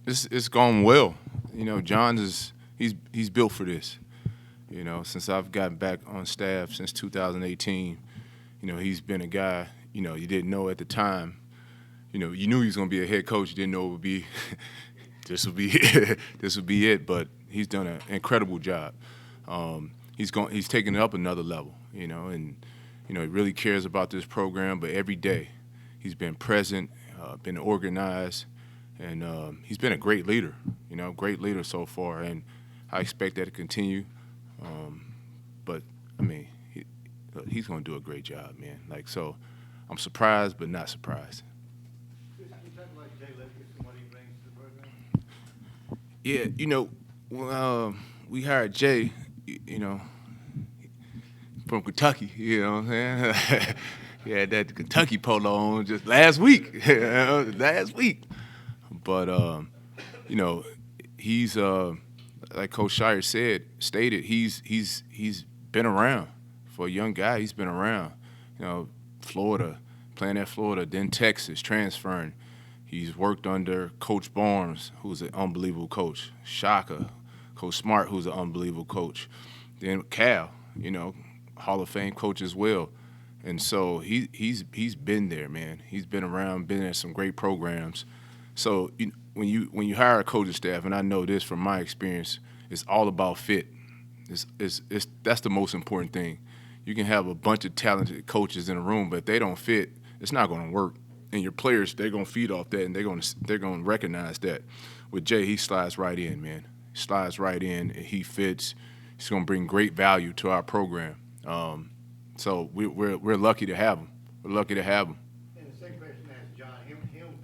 It's gone well. John he's built for this. Since I've gotten back on staff since 2018, he's been a guy. You didn't know at the time. You knew he was going to be a head coach. You didn't know it would be this would be this would be it. But he's done an incredible job. He's taken it up another level. And he really cares about this program. But every day, he's been present, been organized. And he's been a great leader, great leader so far, and I expect that to continue. But I mean, he's going to do a great job, man. So, I'm surprised, but not surprised. Can you talk about Jay Lipkis and what he brings to the program? Yeah, when we hired Jay, from Kentucky, you know what I'm saying? He had that Kentucky polo on just last week, But he's like Coach Scheyer stated, he's been around for a young guy. He's been around, Florida, playing at Florida, then Texas, transferring. He's worked under Coach Barnes, who's an unbelievable coach. Shaka, Coach Smart, who's an unbelievable coach. Then Cal, Hall of Fame coach as well. And so he's been there, man. He's been around, been at some great programs. So when you hire a coaching staff, and I know this from my experience, it's all about fit. That's the most important thing. You can have a bunch of talented coaches in a room, but if they don't fit, it's not going to work. And your players, they're going to feed off that, and they're going to recognize that. With Jay, he slides right in, man. He slides right in, and he fits. He's going to bring great value to our program. So we're lucky to have him. We're lucky to have him. And the second question I asked John, him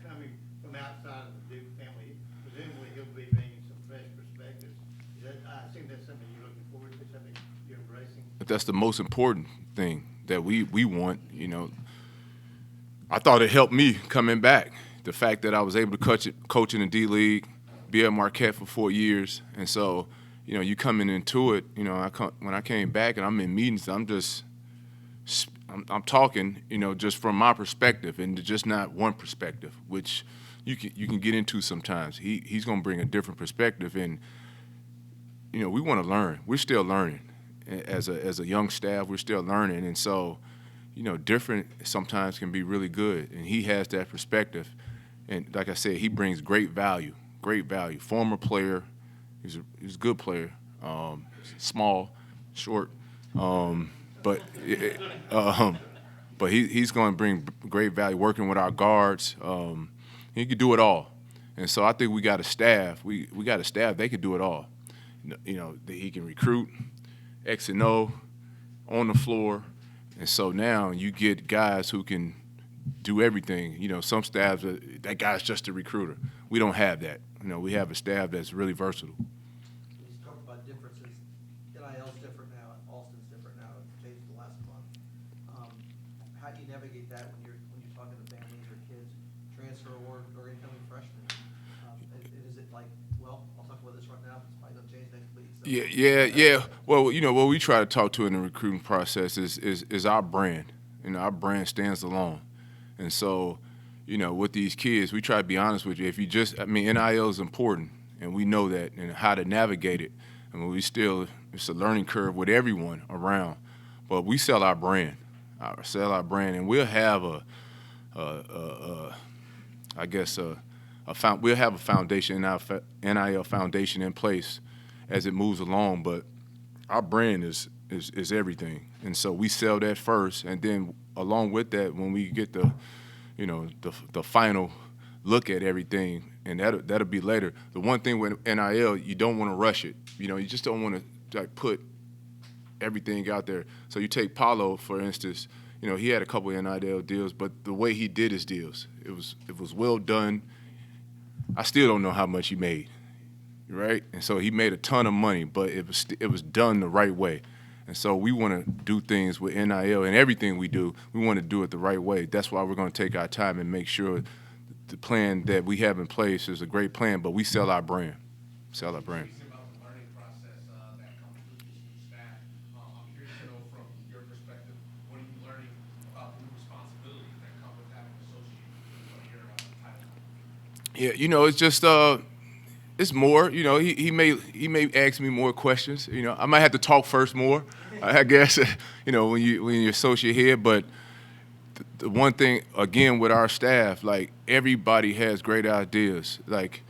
coming from outside of the Duke family, presumably he'll be bringing some fresh perspectives. I assume that's something you're looking forward to, something you're embracing. But that's the most important thing that we want. I thought it helped me coming back. The fact that I was able to coach in the D League, be at Marquette for 4 years, and so you coming into it. When I came back and I'm in meetings, I'm talking, just from my perspective and just not one perspective, which you can get into sometimes. He's going to bring a different perspective, and we want to learn. We're still learning as a young staff. We're still learning, and so different sometimes can be really good, and he has that perspective. And like I said, he brings great value. Former player, he's a good player. Small, short. But he's going to bring great value working with our guards. He could do it all, and so I think we got a staff. We got a staff. They could do it all. That he can recruit, X and O, on the floor, and so now you get guys who can do everything. Some staffs that guy's just a recruiter. We don't have that. We have a staff that's really versatile. You talked about differences. NIL's different now. Austin's different now. It's changed the last month. How do you navigate that when you're talking to families or kids, transfer or incoming freshmen? Is it like, well, I'll talk about this right now. It's probably gonna change next week. So. Yeah. Well, what we try to talk to in the recruiting process is our brand. Our brand stands alone, and so. With these kids, we try to be honest with you. If you NIL is important, and we know that, and how to navigate it. It's a learning curve with everyone around. But we sell our brand, and we'll have we'll have a foundation, NIL foundation in place as it moves along. But our brand is everything, and so we sell that first, and then along with that, when we get the final look at everything, and that'll be later. The one thing with NIL, you don't want to rush it. You just don't want to put everything out there. So you take Paulo, for instance. He had a couple of NIL deals, but the way he did his deals, it was well done. I still don't know how much he made, right? And so he made a ton of money, but it was done the right way. And so we want to do things with NIL, and everything we do, we want to do it the right way. That's why we're going to take our time and make sure the plan that we have in place is a great plan, but we sell our brand. Sell our brand. About the learning process that comes through this new staff. I'm curious to know from your perspective, what are you learning about the new responsibilities that come with having an associate with your title? Yeah, it's just it's more. He may ask me more questions. I might have to talk first more. I guess when you associate here, but the one thing again with our staff, like everybody has great ideas. Like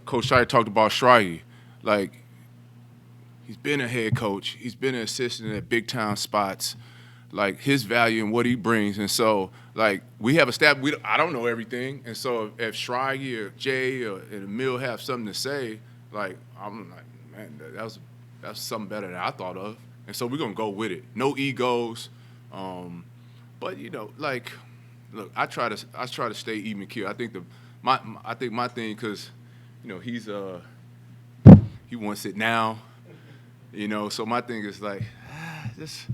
Coach Scheyer talked about Scheyer, like he's been a head coach, he's been an assistant at big time spots. Like his value and what he brings, and so like we have a staff. I don't know everything, and so if Schreier or Jay or Amile have something to say, like I'm like, man, that's something better than I thought of, and so we're gonna go with it. No egos, but like, look, I try to stay even keel. I think my thing, because he wants it now, so my thing is like just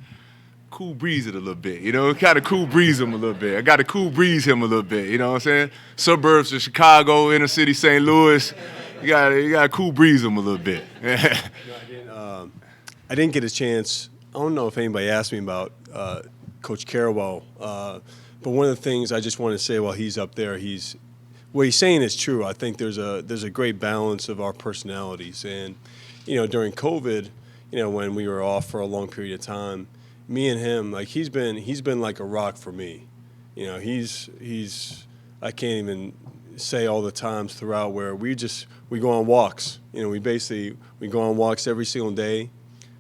cool breeze it a little bit, kind of cool breeze him a little bit. I got to cool breeze him a little bit, you know what I'm saying? Suburbs of Chicago, inner city St. Louis, you got to cool breeze him a little bit. I didn't get a chance. I don't know if anybody asked me about Coach Carrawell, but one of the things I just want to say while he's up there, what he's saying is true. I think there's a great balance of our personalities, and during COVID, when we were off for a long period of time, me and him, like he's been like a rock for me. He's I can't even say all the times throughout where we go on walks. We go on walks every single day.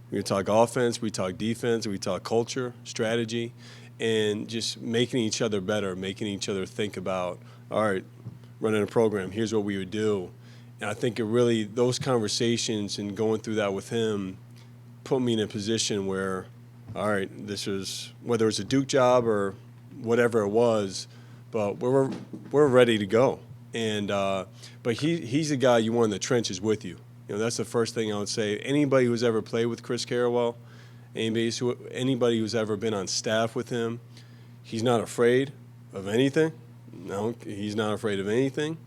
We talk offense, we talk defense, we talk culture, strategy, and just making each other better, making each other think about, all right, running a program, here's what we would do. And I think those conversations and going through that with him put me in a position where, all right, this is, whether it's a Duke job or whatever it was, but we're ready to go. And but he's the guy you want in the trenches with you. That's the first thing I would say. Anybody who's ever played with Chris Carrawell, anybody who's ever been on staff with him, he's not afraid of anything. No, he's not afraid of anything.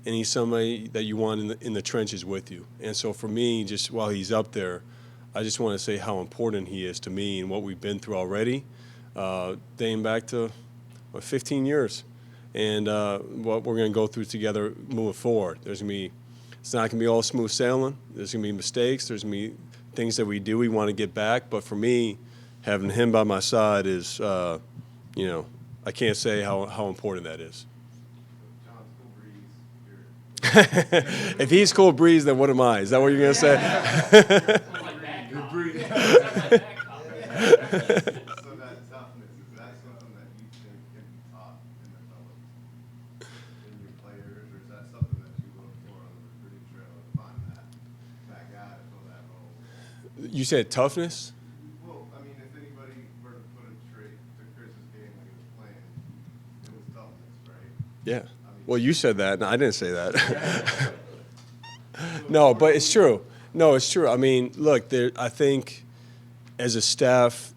And he's somebody that you want in the trenches with you. And so for me, just while he's up there, I just want to say how important he is to me and what we've been through already, dating back to 15 years, and what we're going to go through together moving forward. It's not going to be all smooth sailing. There's going to be mistakes. There's going to be things that we do we want to get back. But for me, having him by my side is, I can't say how important that is. If he's cool breeze, then what am I? Is that what you're going to say? Good breeze. So that toughness, is that something that you think can be taught in the development in your players, or is that something that you look for on the recruiting trail to find that guy to fill that role? You said toughness? Well, I mean, if anybody were to put a trait to Chris's game when he was playing, it was toughness, right? Yeah. Well, you said that, and I didn't say that. No, but it's true. No, it's true. I mean, look, I think as a staff,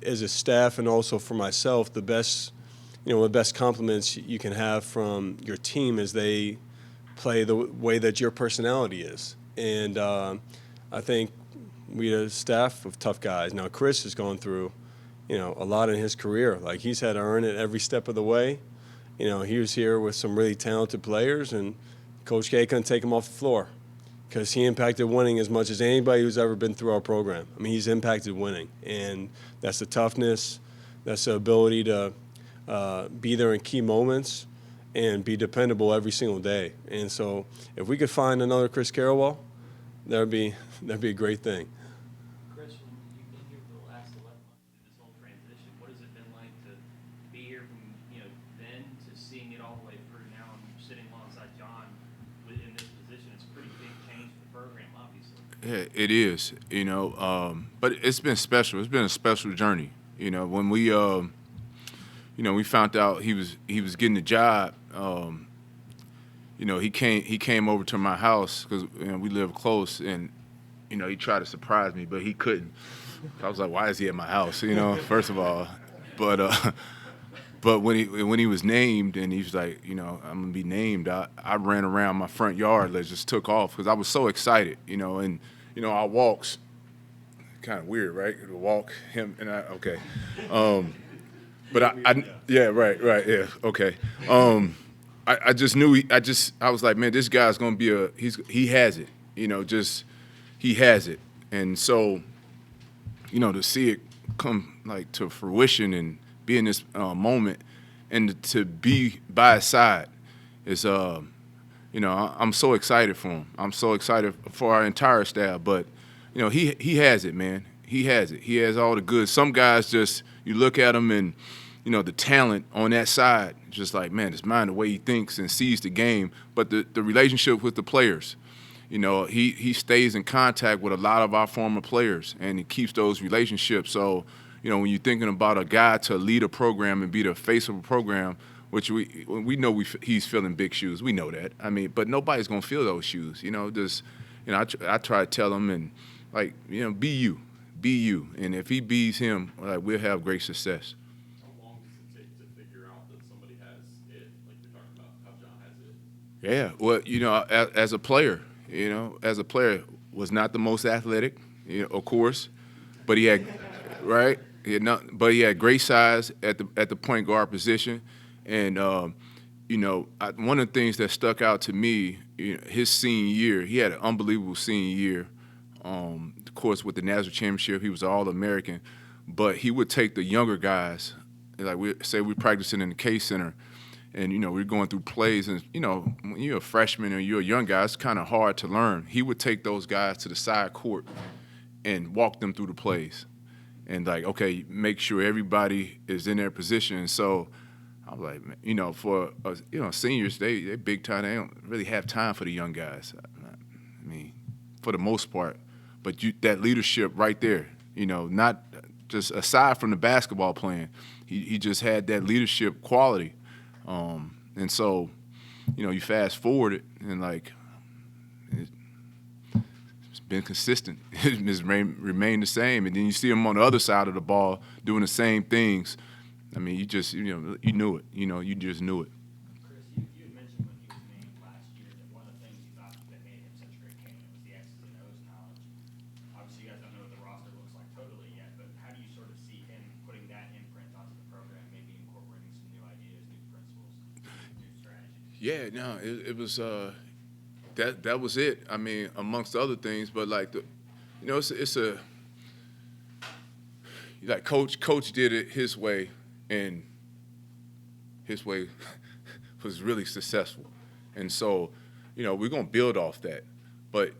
and also for myself, the best compliments you can have from your team is they play the way that your personality is. And I think we have a staff of tough guys. Now, Chris has gone through, a lot in his career. Like, he's had to earn it every step of the way. He was here with some really talented players, and Coach K couldn't take him off the floor because he impacted winning as much as anybody who's ever been through our program. I mean, he's impacted winning, and that's the toughness, that's the ability to be there in key moments and be dependable every single day. And so if we could find another Chris Carrawell, that'd be a great thing. Chris, when you've been here for the last 11 months through this whole transition, what has it been like to be here from then to seeing it all the way through now and sitting alongside John in this position? It's a pretty big change for the program, obviously. Yeah, it is, but it's been special. It's been a special journey. When we we found out he was getting the job. He came over to my house because we live close, and he tried to surprise me, but he couldn't. I was like, why is he at my house? First of all, but when he was named and he was like, I'm gonna be named, I ran around my front yard, just took off because I was so excited, and our walks, kind of weird, right? To walk him and I, okay. But yeah, right, yeah, okay. I just knew I was like, man, this guy's gonna be he has it, he has it, and so to see it come like to fruition and be in this moment, and to be by his side is I'm so excited for him. I'm so excited for our entire staff, but he has it, man. He has it. He has all the goods. Some guys just you look at him and the talent on that side, just like, man, his mind, the way he thinks and sees the game, but the relationship with the players. He stays in contact with a lot of our former players, and he keeps those relationships. So, when you're thinking about a guy to lead a program and be the face of a program, which we know he's filling big shoes. We know that. I mean, but nobody's gonna fill those shoes. I try to tell him and be you, and if he bees him, we'll have great success. How long does it take to figure out that somebody has it, like you're talking about how John has it? Yeah, well, as a player, was not the most athletic, of course, but he had, right? But he had great size at the point guard position, and one of the things that stuck out to me, his senior year, he had an unbelievable senior year. Of course, with the national championship, he was an All-American, but he would take the younger guys, like we're practicing in the K Center. And, we're going through plays, and, when you're a freshman or you're a young guy, it's kind of hard to learn. He would take those guys to the side court and walk them through the plays and, okay, make sure everybody is in their position. And so I was like, man, for, seniors, they big time. They don't really have time for the young guys. I mean, for the most part. But that leadership right there, not just aside from the basketball playing, he just had that leadership quality. And so, you fast forward it, and it's been consistent. It's remained the same. And then you see him on the other side of the ball doing the same things. I mean, you just, you knew it. You just knew it. Chris, you had mentioned when he was named last year that one of the things you thought that made him such a great candidate was the X's and O's knowledge. Obviously, you guys don't know what the roster looks like totally yet, but how do you sort of see him putting that imprint onto the program, maybe incorporating some new ideas, new principles, new strategies? Yeah, no, it was that was it. I mean, amongst other things, but it's a Coach did it his way, and his way was really successful. And so, we're gonna build off that. But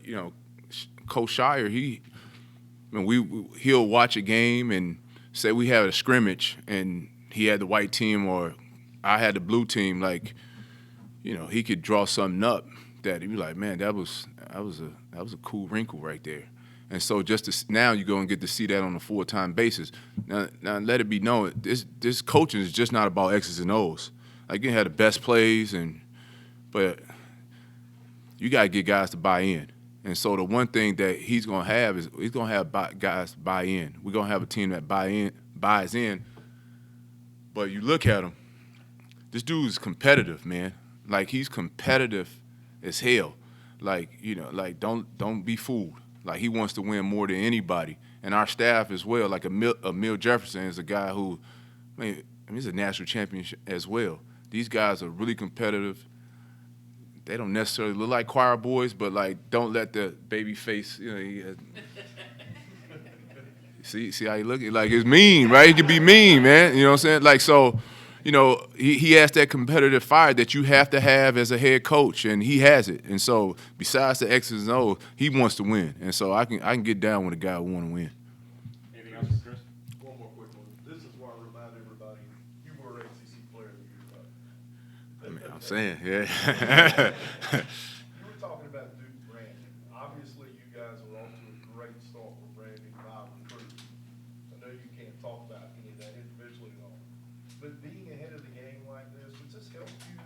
Coach Scheyer, he'll watch a game and say we had a scrimmage and he had the white team or I had the blue team. He could draw something up that he'd be like, man, that was a cool wrinkle right there. And so now you're going to get to see that on a full-time basis. Now let it be known, this coaching is just not about X's and O's. You can have the best plays, but you got to get guys to buy in. And so the one thing that he's going to have is he's going to have guys buy in. We're going to have a team that buys in. But you look at him, this dude is competitive, man. He's competitive as hell. Don't be fooled. He wants to win more than anybody. And our staff as well, Amile Jefferson is a guy who, he's a national champion as well. These guys are really competitive. They don't necessarily look like choir boys, but don't let the baby face, see how he look? He's mean, right? He can be mean, man. You know what I'm saying? So, he has that competitive fire that you have to have as a head coach, and he has it. And so, besides the X's and O's, he wants to win. And so, I can get down with a guy who want to win. Anything else, Chris? One more quick one. This is why I remind everybody, you were ACC Player of the Year. I'm saying, yeah. You were talking about Duke branding. Obviously, you guys are off to a great start with branding by recruits. I know you can't talk about any of that individually at all. But being ahead of the game like this, would this help you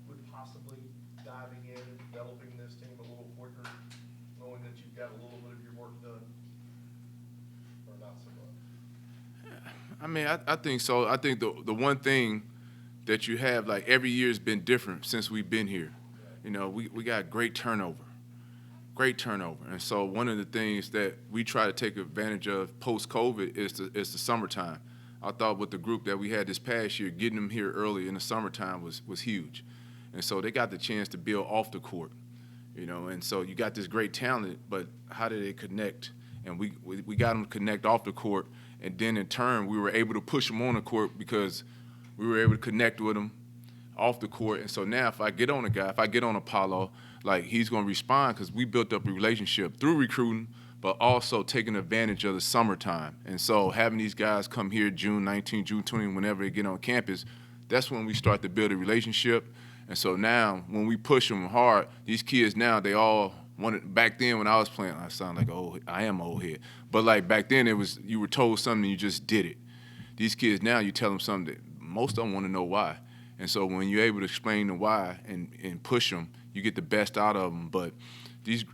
with possibly diving in and developing this team a little quicker, knowing that you've got a little bit of your work done? Or not so much? I think so. I think the one thing that you have, every year has been different since we've been here. We got great turnover. And so one of the things that we try to take advantage of post-COVID is the summertime. I thought with the group that we had this past year, getting them here early in the summertime was huge. And so they got the chance to build off the court, you know. And so you got this great talent, but how did they connect? And we got them to connect off the court, and then in turn we were able to push them on the court because we were able to connect with them off the court. And so now if I get on a guy, if I get on Apollo, like he's going to respond because we built up a relationship through recruiting, but also taking advantage of the summertime. And so having these guys come here June 19, June 20, whenever they get on campus, that's when we start to build a relationship. And so now when we push them hard, these kids now, they all wanted, back then when I was playing, I sound like I am old head. But like back then it was, you were told something, you just did it. These kids now, you tell them something that most of them want to know why. And so when you're able to explain the why and push them, you get the best out of them. But these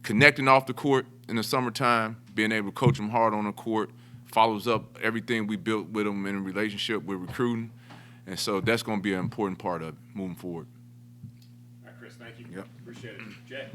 connecting off the court in the summertime, being able to coach them hard on the court, follows up everything we built with them in a relationship with recruiting. And so that's going to be an important part of it moving forward. All right, Chris, thank you. Yep. Appreciate it. Jay?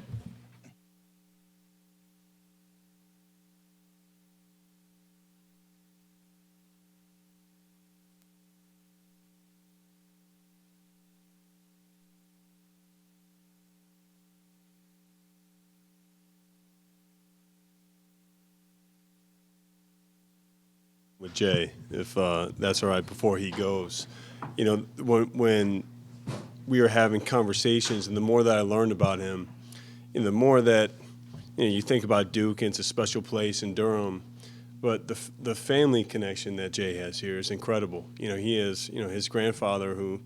With Jay, if that's all right, before he goes. You know, when we were having conversations, and the more that I learned about him, and the more that, you know, you think about Duke, and it's a special place in Durham, but the family connection that Jay has here is incredible. You know, he is, you know, his grandfather who,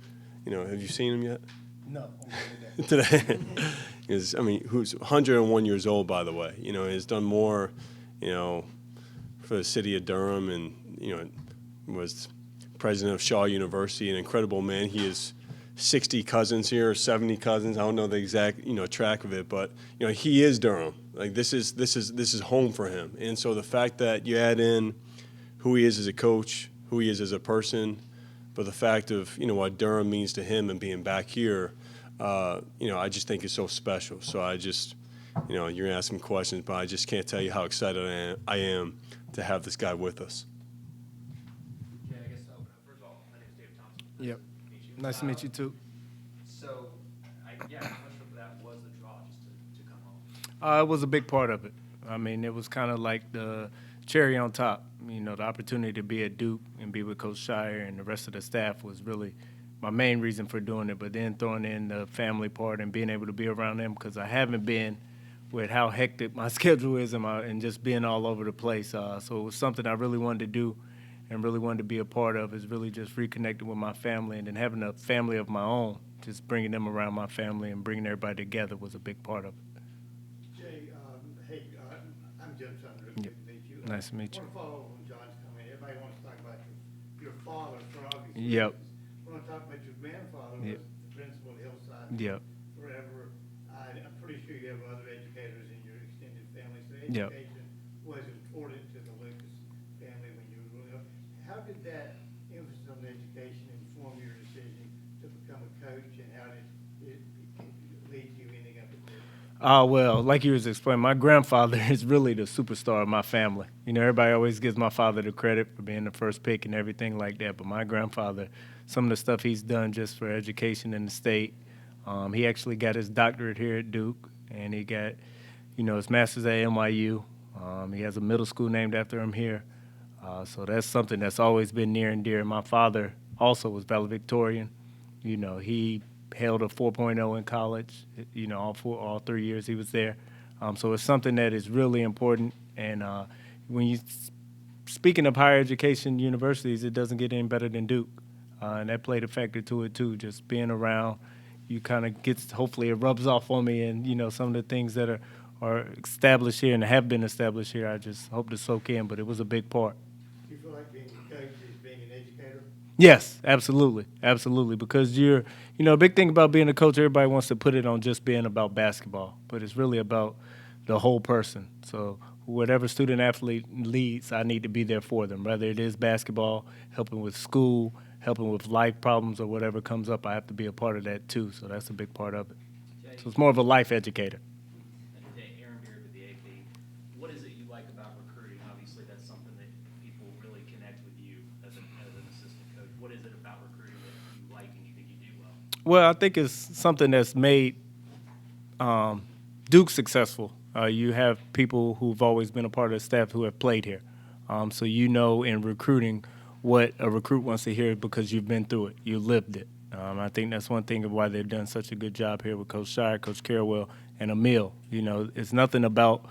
you know, have you seen him yet? No. Today is, I mean, who's 101 years old, by the way. You know, has done more, you know, for the city of Durham, and you know, was president of Scheyer University, an incredible man. He has 60 cousins here, or 70 cousins. I don't know the exact, you know, track of it, but you know, he is Durham. Like this is home for him. And so the fact that you add in who he is as a coach, who he is as a person, but the fact of, you know, what Durham means to him and being back here, you know, I just think it's so special. So I just, you know, you're asking questions, but I just can't tell you how excited I am to have this guy with us. Yeah, I guess so. First of all, my name is David Thompson. Yep. Nice to meet you. Nice to meet you too. So, how much of that was the draw just to come home? It was a big part of it. I mean, it was kind of like the cherry on top. You know, the opportunity to be at Duke and be with Coach Scheyer and the rest of the staff was really my main reason for doing it. But then throwing in the family part and being able to be around them, because I haven't been with how hectic my schedule is and just being all over the place. So it was something I really wanted to do and really wanted to be a part of, is really just reconnecting with my family, and then having a family of my own, just bringing them around my family and bringing everybody together was a big part of it. Jay, hey, I'm Jim Sunders. Yep. Good to meet you. Nice to meet you. I want to follow up on John's comment. Everybody wants to talk about your father for obvious Yep. reasons. I want to talk about your grandfather, Yep. was the principal at Hillside Yep. forever. I'm pretty sure you have other educators in your extended family, so Yep. education was important to the Lucas family when you were growing up. How did that emphasis on education inform your decision to become a coach, and how did it lead to you ending up at Duke? Well, like you was explaining, my grandfather is really the superstar of my family. You know, everybody always gives my father the credit for being the first pick and everything like that, but my grandfather, some of the stuff he's done just for education in the state, he actually got his doctorate here at Duke, and he got, you know, his master's at NYU. He has a middle school named after him here. So that's something that's always been near and dear. My father also was valedictorian. You know, he held a 4.0 in college, you know, all 3 years he was there. So it's something that is really important. And when you, speaking of higher education universities, it doesn't get any better than Duke. And that played a factor to it too, just being around. You kind of gets, hopefully it rubs off on me, and, you know, some of the things that are established here and have been established here, I just hope to soak in, but it was a big part. Do you feel like being a coach is being an educator? Yes, absolutely, absolutely. Because you know, a big thing about being a coach, everybody wants to put it on just being about basketball, but it's really about the whole person. So whatever student athlete leads, I need to be there for them. Whether it is basketball, helping with school, helping with life problems, or whatever comes up, I have to be a part of that too. So that's a big part of it. So it's more of a life educator. Aaron Beard with the AP. What is it you like about recruiting? Obviously, that's something that people really connect with you as an assistant coach. What is it about recruiting that you like and you think you do well? Well, I think it's something that's made Duke successful. You have people who've always been a part of the staff who have played here. So you know in recruiting what a recruit wants to hear because you've been through it. You lived it. I think that's one thing of why they've done such a good job here with Coach Scheyer, Coach Carrawell, and Amile. You know, it's nothing about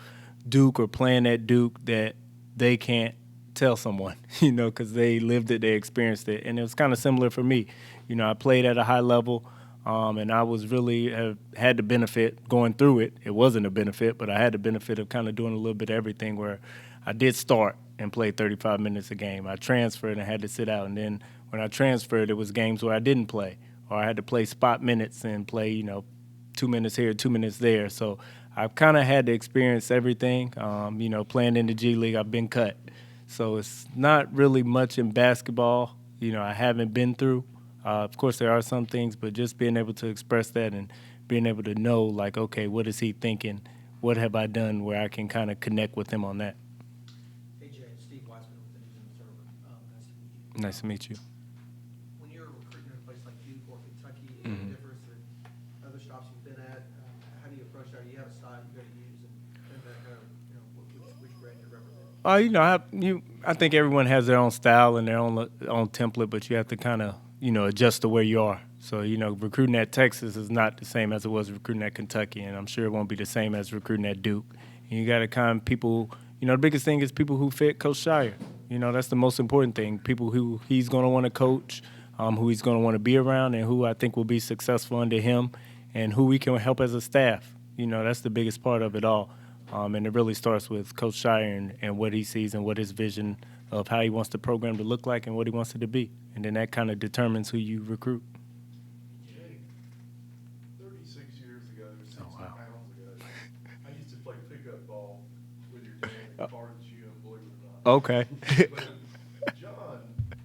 Duke or playing at Duke that they can't tell someone, you know, because they lived it, they experienced it. And it was kind of similar for me. You know, I played at a high level, and I was really had the benefit going through it. It wasn't a benefit, but I had the benefit of kind of doing a little bit of everything where I did start and play 35 minutes a game. I transferred and had to sit out. And then when I transferred, it was games where I didn't play, or I had to play spot minutes and play, you know, 2 minutes here, 2 minutes there. So I've kind of had to experience everything. You know, playing in the G League, I've been cut. So it's not really much in basketball, you know, I haven't been through. Of course, there are some things, but just being able to express that and being able to know, like, okay, what is he thinking? What have I done where I can kind of connect with him on that? Hey, Jay, Steve Weissman with the News and Observer. Nice to meet you. When you're recruiting in a place like Duke or Kentucky, is Mhm. it different than other stops you've been at? How do you approach that? Do you have a style you're going to use and that kind of, you know, which brand you're representing? You know, I think everyone has their own style and their own template, but you have to kind of, you know, adjust to where you are. So, you know, recruiting at Texas is not the same as it was recruiting at Kentucky, and I'm sure it won't be the same as recruiting at Duke. And you got to kind of people, you know, the biggest thing is people who fit Coach Scheyer. You know, that's the most important thing. People who he's going to want to coach, who he's going to want to be around, and who I think will be successful under him, and who we can help as a staff. You know, that's the biggest part of it all. And it really starts with Coach Scheyer and what he sees and what his vision of how he wants the program to look like and what he wants it to be. And then that kind of determines who you recruit. Jake, 36 years ago, 60 Oh, wow. pounds ago, I used to play pickup ball with your dad in Carter's Gym, believe it or not. Okay. But John,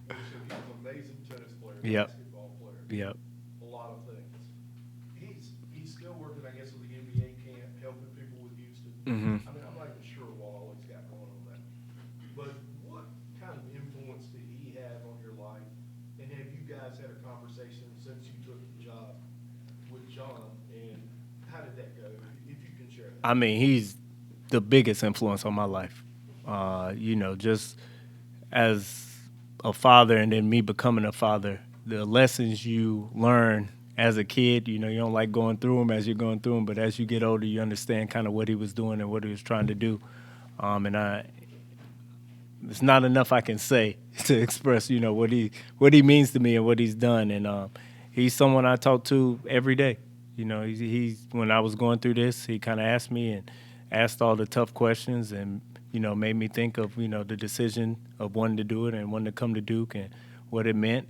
he's an amazing tennis player, Yep. basketball player, Yep. a lot of things. He's still working, I guess, with the NBA camp, helping people with Houston. Mhm. I mean, I'm not even sure what all he's got going on that. But what kind of influence did he have on your life? And have you guys had a conversation since you took the job with John? And how did that go? If you can share that. I mean, he's the biggest influence on my life. You know, just as a father and then me becoming a father, the lessons you learn as a kid, you know, you don't like going through them as you're going through them, but as you get older, you understand kind of what he was doing and what he was trying to do. It's not enough I can say to express, you know, what he means to me and what he's done. And he's someone I talk to every day. You know, he's when I was going through this, he kind of asked me and asked all the tough questions and, you know, made me think of, you know, the decision of wanting to do it and wanting to come to Duke and what it meant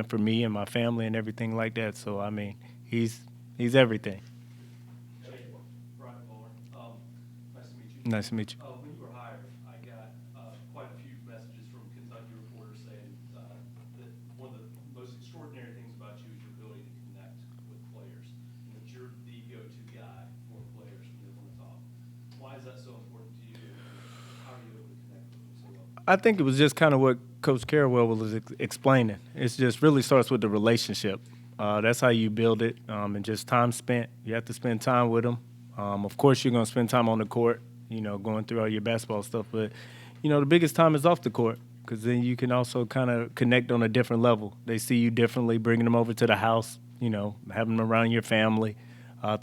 for me and my family and everything like that. So, I mean, he's everything. Brian Bowler. Nice to meet you. Nice to meet you. When you were hired, I got quite a few messages from Kentucky reporters saying that one of the most extraordinary things about you is your ability to connect with players, and that you're the go-to guy for players when they want to talk. Why is that so important to you? How are you able to connect with them so well? I think it was just kind of what Coach Carrawell was explaining. It just really starts with the relationship. That's how you build it, and just time spent. You have to spend time with them. Of course, you're going to spend time on the court, you know, going through all your basketball stuff. But, you know, the biggest time is off the court because then you can also kind of connect on a different level. They see you differently, bringing them over to the house, you know, having them around your family,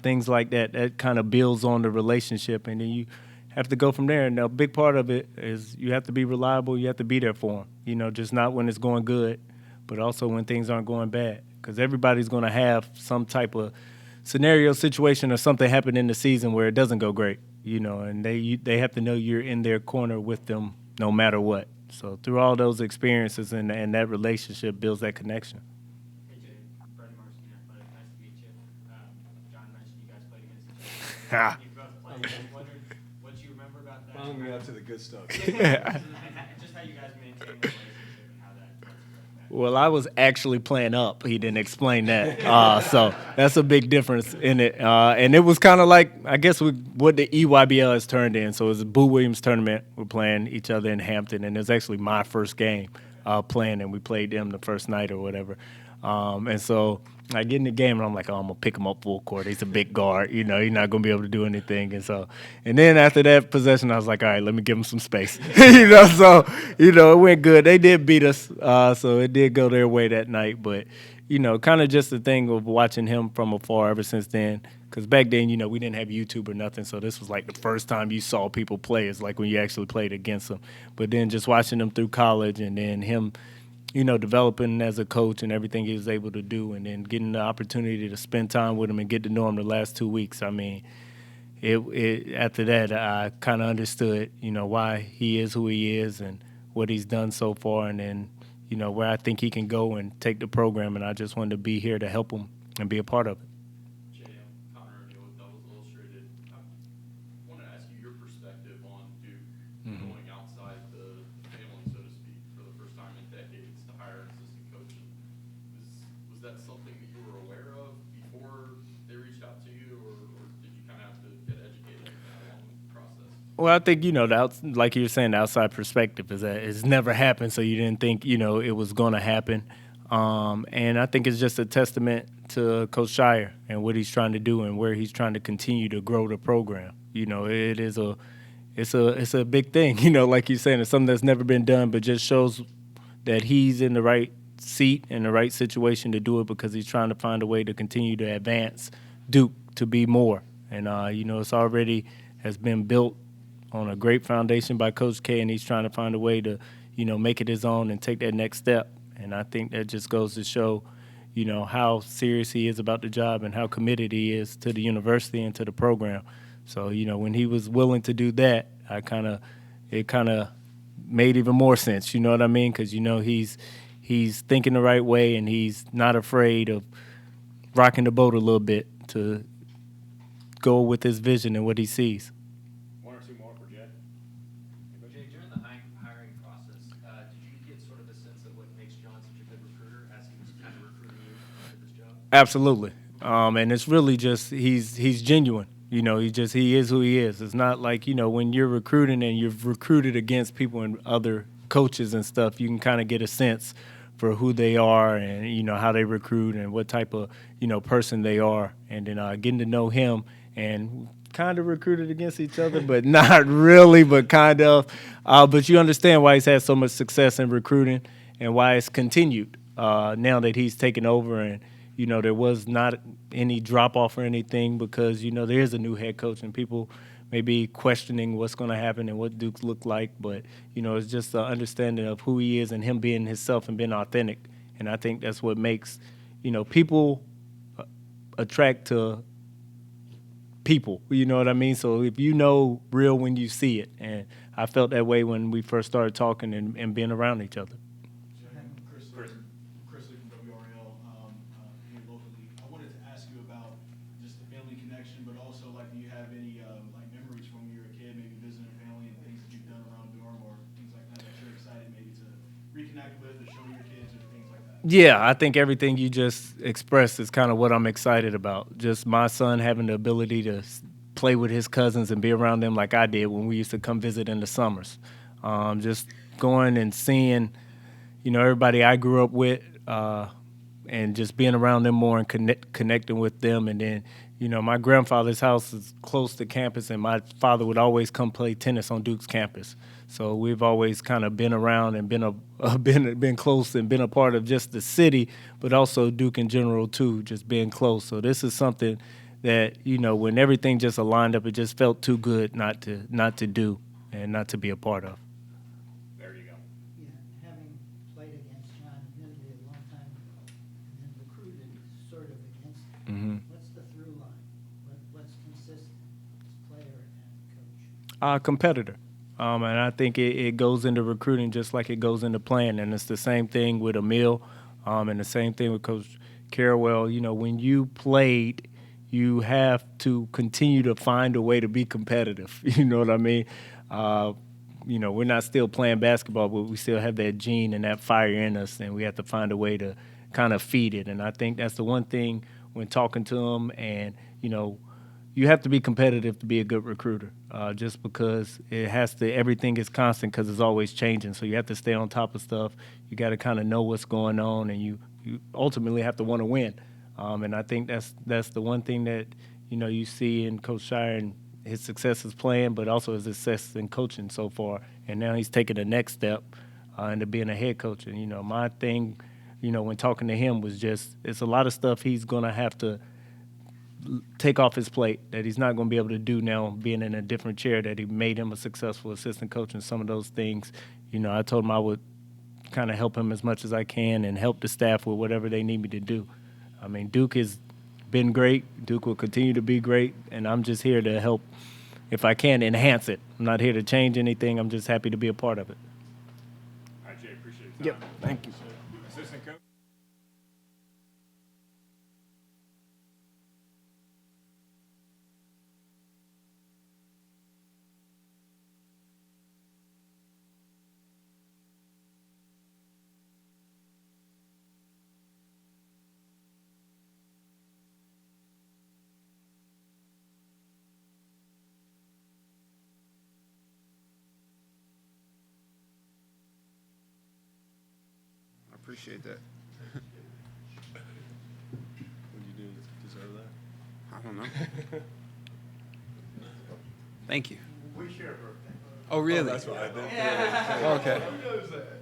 things like that. That kind of builds on the relationship, and then you have to go from there. And a big part of it is you have to be reliable. You have to be there for them, you know, just not when it's going good, but also when things aren't going bad, because everybody's going to have some type of scenario, situation, or something happen in the season where it doesn't go great, you know, and they have to know you're in their corner with them no matter what. So through all those experiences and that relationship builds that connection. Hey, Jay. Freddie Marson here. But nice to meet you. John mentioned you guys played against each other. You both played. I was wondering what you remember about that. Finally got to the good stuff. Just how you guys maintain the relationship and how that goes. Well, I was actually playing up. He didn't explain that. So that's a big difference in it. And it was kind of like, I guess, what the EYBL has turned in. So it was a Boo Williams tournament. We're playing each other in Hampton, and it was actually my first game playing, and we played them the first night or whatever. And so I get in the game and I'm like, oh, I'm gonna pick him up full court. He's a big guard, you know, he's not gonna be able to do anything. And then after that possession, I was like, all right, let me give him some space, So it went good. They did beat us, so it did go their way that night. But kind of just the thing of watching him from afar ever since then. Because back then, we didn't have YouTube or nothing, so this was like the first time you saw people play. It's like when you actually played against them. But then just watching him through college and then him, developing as a coach and everything he was able to do, and then getting the opportunity to spend time with him and get to know him the last 2 weeks. I mean, after that, I kind of understood, why he is who he is and what he's done so far, and then, where I think he can go and take the program. And I just wanted to be here to help him and be a part of it. Going outside the family, so to speak, for the first time in decades to hire an assistant coach. Was that something that you were aware of before they reached out to you, or did you kind of have to get educated along the process? Well, I think, like you were saying, the outside perspective is that it's never happened, so you didn't think, it was going to happen. And I think it's just a testament to Coach Scheyer and what he's trying to do and where he's trying to continue to grow the program. It's a big thing, like you're saying, it's something that's never been done, but just shows that he's in the right seat and the right situation to do it, because he's trying to find a way to continue to advance Duke to be more. And, it's already has been built on a great foundation by Coach K, and he's trying to find a way to, make it his own and take that next step. And I think that just goes to show, how serious he is about the job and how committed he is to the university and to the program. So, when he was willing to do that, it kind of made even more sense, you know what I mean? Because, he's thinking the right way, and he's not afraid of rocking the boat a little bit to go with his vision and what he sees. One or two more for Jay. Jay, during the hiring process, did you get sort of a sense of what makes John such a good recruiter as he was kind of recruiting you for this job? Absolutely. And it's really just he's genuine. He is who he is. It's not like, when you're recruiting and you've recruited against people and other coaches and stuff, you can kind of get a sense for who they are and, how they recruit and what type of, person they are. And then getting to know him, and kind of recruited against each other, but not really, but kind of. But you understand why he's had so much success in recruiting and why it's continued now that he's taken over. And, there was not any drop-off or anything, because, there is a new head coach and people may be questioning what's going to happen and what Duke's look like. But, it's just an understanding of who he is and him being himself and being authentic. And I think that's what makes, people attract to people, you know what I mean? So if real when you see it. And I felt that way when we first started talking and being around each other. Chris Lee from WRL here locally. I wanted to ask you about just the family connection, but also, do you have any memories from when you were a kid, maybe visiting family and things that you've done around Durham or things like that you're excited maybe to reconnect with or show your kids or things like that? Yeah, I think everything you just expressed is kind of what I'm excited about. Just my son having the ability to play with his cousins and be around them like I did when we used to come visit in the summers. Just going and seeing, everybody I grew up with, and just being around them more and connecting with them. And then, my grandfather's house is close to campus, and my father would always come play tennis on Duke's campus. So we've always kind of been around and been close and been a part of just the city, but also Duke in general too, just being close. So this is something that, when everything just aligned up, it just felt too good not to do and not to be a part of. There you go. Yeah, having played against John admittedly a long time ago, and then recruited sort of against him, Mm-hmm. what's the through line? What's consistent as player and coach? Competitor. And I think it goes into recruiting just like it goes into playing. And it's the same thing with Amile, and the same thing with Coach Carrawell. When you played, you have to continue to find a way to be competitive. You know what I mean? We're not still playing basketball, but we still have that gene and that fire in us, and we have to find a way to kind of feed it. And I think that's the one thing when talking to them, and, you have to be competitive to be a good recruiter, just because everything is constant because it's always changing. So you have to stay on top of stuff. You got to kind of know what's going on, and you ultimately have to want to win. And I think that's the one thing that, you see in Coach Scheyer and his success as playing, but also his success in coaching so far. And now he's taking the next step into being a head coach. And, my thing, when talking to him was just, it's a lot of stuff he's going to have to take off his plate that he's not going to be able to do now being in a different chair, that he made him a successful assistant coach. And some of those things, I told him I would kind of help him as much as I can and help the staff with whatever they need me to do. I mean, Duke has been great. Duke will continue to be great, and I'm just here to help, if I can, enhance it. I'm not here to change anything. I'm just happy to be a part of it. All right, Jay, appreciate your time. Yep, thank you. Assistant coach. I appreciate that. Would you deserve that? I don't know. Thank you. We share a birthday. Oh, really? That's what I did. Okay.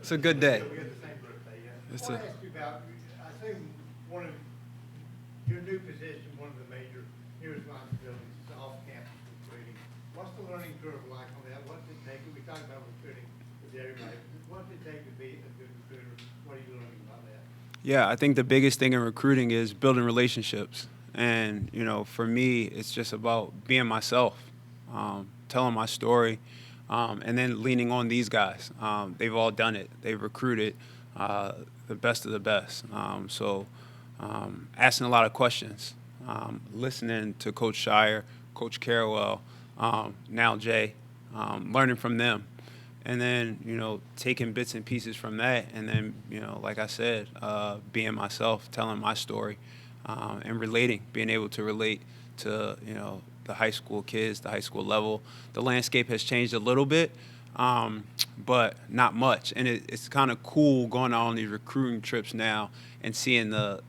It's a good day. We have the same birthday, yeah. It's I want a- to ask you about, I think one of your new position, one of the major new responsibilities is off-campus recruiting. What's the learning curve like on that? What's it take? We talk about recruiting with everybody. What's it take to be a good recruiter? What are you learning about that? Yeah, I think the biggest thing in recruiting is building relationships. And, for me, it's just about being myself, telling my story, and then leaning on these guys. They've all done it. They've recruited the best of the best. So asking a lot of questions, listening to Coach Scheyer, Coach Carrawell, now Jay, learning from them. And then, taking bits and pieces from that. And then, like I said, being myself, telling my story, and relating, being able to relate to, the high school kids, the high school level. The landscape has changed a little bit, but not much. And it's kind of cool going on these recruiting trips now and seeing the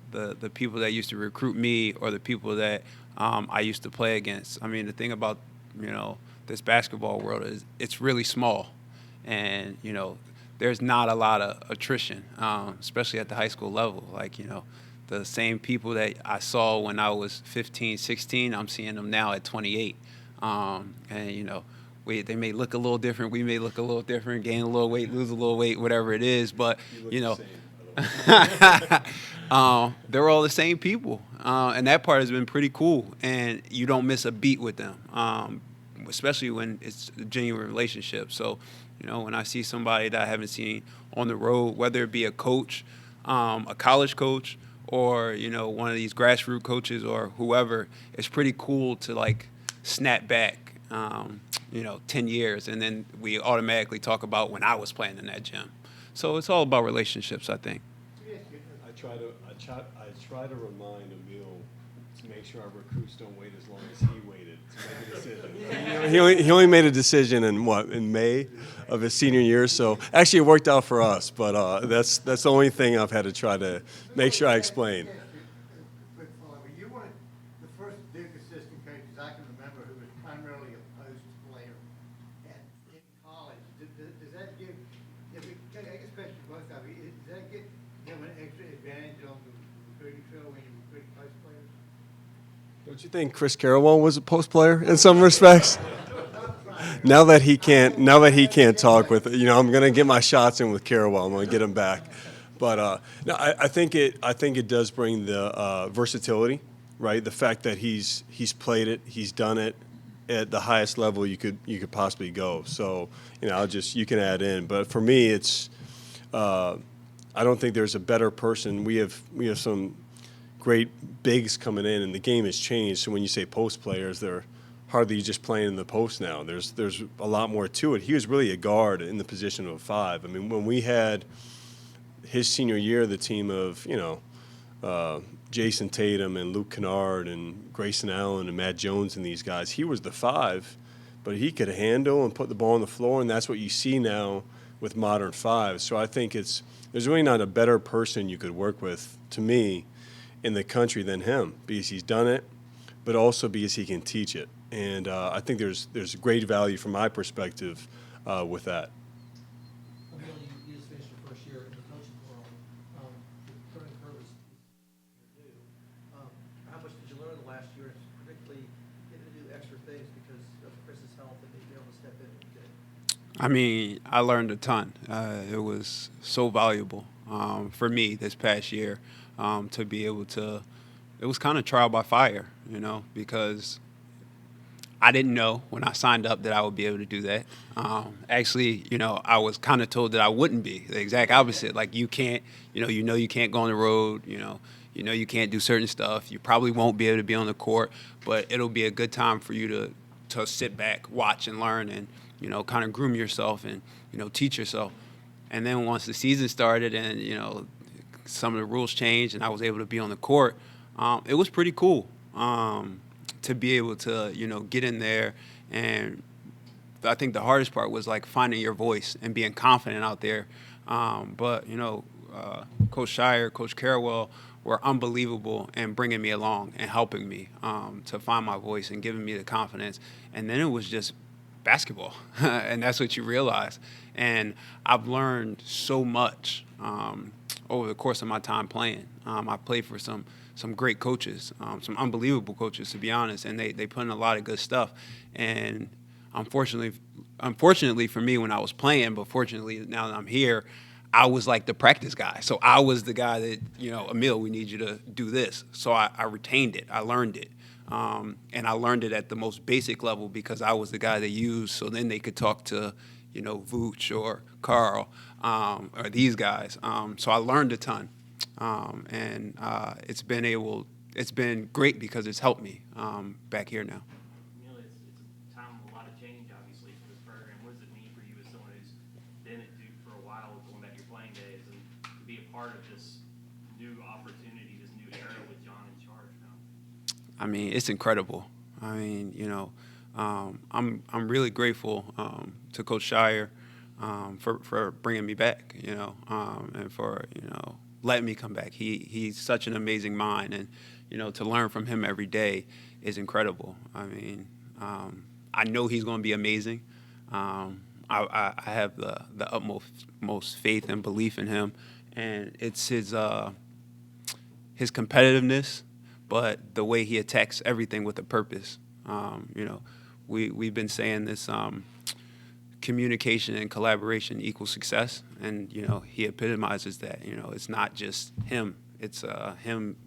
people that used to recruit me or the people that I used to play against. I mean, the thing about, this basketball world is it's really small. And, there's not a lot of attrition, especially at the high school level. Like, the same people that I saw when I was 15, 16, I'm seeing them now at 28. And, they may look a little different. We may look a little different, gain a little weight, lose a little weight, whatever it is. But, they're all the same people. And that part has been pretty cool. And you don't miss a beat with them, especially when it's a genuine relationship. So, when I see somebody that I haven't seen on the road, whether it be a coach, a college coach, or, one of these grassroots coaches or whoever, it's pretty cool to, snap back, 10 years. And then we automatically talk about when I was playing in that gym. So it's all about relationships, I think. I try to remind Amile to make sure our recruits don't wait as long as he waited to make a decision. He only made a decision in May of his senior year. So actually, it worked out for us. But that's the only thing I've had to try to make sure I explain. Quick follow-up. You were the first Duke assistant coaches I can remember who was primarily a post player in college. Does that give, I guess question both of you, does that give them an extra advantage on the recruiting trail when you recruit post players? Don't you think Chris Carrawell was a post player in some respects? Now that he can't talk with, I'm gonna get my shots in with Carrawell. I'm gonna get him back. But no, I think it does bring the versatility, right? The fact that he's played it, he's done it at the highest level you could possibly go. So you can add in. But for me, it's I don't think there's a better person. We have some great bigs coming in, and the game has changed. So when you say post players, they're hardly just playing in the post now. There's a lot more to it. He was really a guard in the position of a 5. I mean, when we had his senior year, the team of Jason Tatum and Luke Kennard and Grayson Allen and Matt Jones and these guys, he was the 5, but he could handle and put the ball on the floor, and that's what you see now with modern fives. So I think there's really not a better person you could work with, to me, in the country than him, because he's done it, but also because he can teach it. And I think there's great value from my perspective with that. Amile, you just finished your first year in the coaching world. The learning curve is new. How much did you learn the last year, particularly getting to do extra things because of Chris's health and being able to step in when you did? I mean, I learned a ton. It was so valuable for me this past year to be able to. It was kind of trial by fire, because I didn't know when I signed up that I would be able to do that. Actually, I was kind of told that I wouldn't be. The exact opposite. Like you can't, you can't go on the road. You can't do certain stuff. You probably won't be able to be on the court, but it'll be a good time for you to sit back, watch, and learn, and kind of groom yourself and teach yourself. And then once the season started, and some of the rules changed, and I was able to be on the court. It was pretty cool to be able to, get in there. And I think the hardest part was like finding your voice and being confident out there. But Coach Scheyer, Coach Carrawell were unbelievable in bringing me along and helping me to find my voice and giving me the confidence. And then it was just basketball, and that's what you realize. And I've learned so much over the course of my time playing. I played for some great coaches, some unbelievable coaches, to be honest, and they put in a lot of good stuff. And unfortunately for me when I was playing, but fortunately now that I'm here, I was like the practice guy. So I was the guy that, Amile, we need you to do this. So I retained it. I learned it. And I learned it at the most basic level because I was the guy they used, so then they could talk to, Vooch or Carl or these guys. So I learned a ton. And it's been great because it's helped me back here now. It's a time of a lot of change, obviously, for this program. What does it mean for you as someone who's been at Duke for a while, going back to your playing days, and to be a part of this new opportunity, this new era with John in charge now? I mean, it's incredible. I mean, I'm really grateful to Coach Scheyer for bringing me back, and for letting me come back. He's such an amazing mind, and to learn from him every day is incredible. I mean, I know he's going to be amazing. I have the utmost faith and belief in him, and it's his competitiveness, but the way he attacks everything with a purpose. We've been saying this. Communication and collaboration equals success, and he epitomizes that. It's not just him; it's him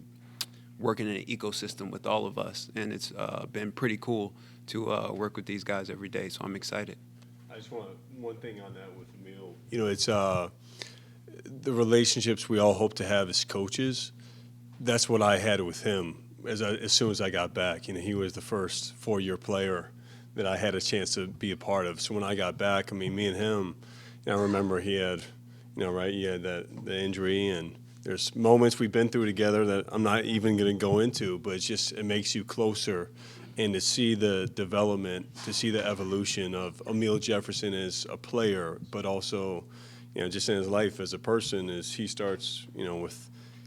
working in an ecosystem with all of us, and it's been pretty cool to work with these guys every day. So I'm excited. I just want one thing on that with Amile. It's the relationships we all hope to have as coaches. That's what I had with him as soon as I got back. He was the first 4-year player that I had a chance to be a part of. So when I got back, I mean, me and him, I remember he had, he had the injury, and there's moments we've been through together that I'm not even going to go into, but it makes you closer. And to see the development, to see the evolution of Amile Jefferson as a player, but also, just in his life as a person, as he starts,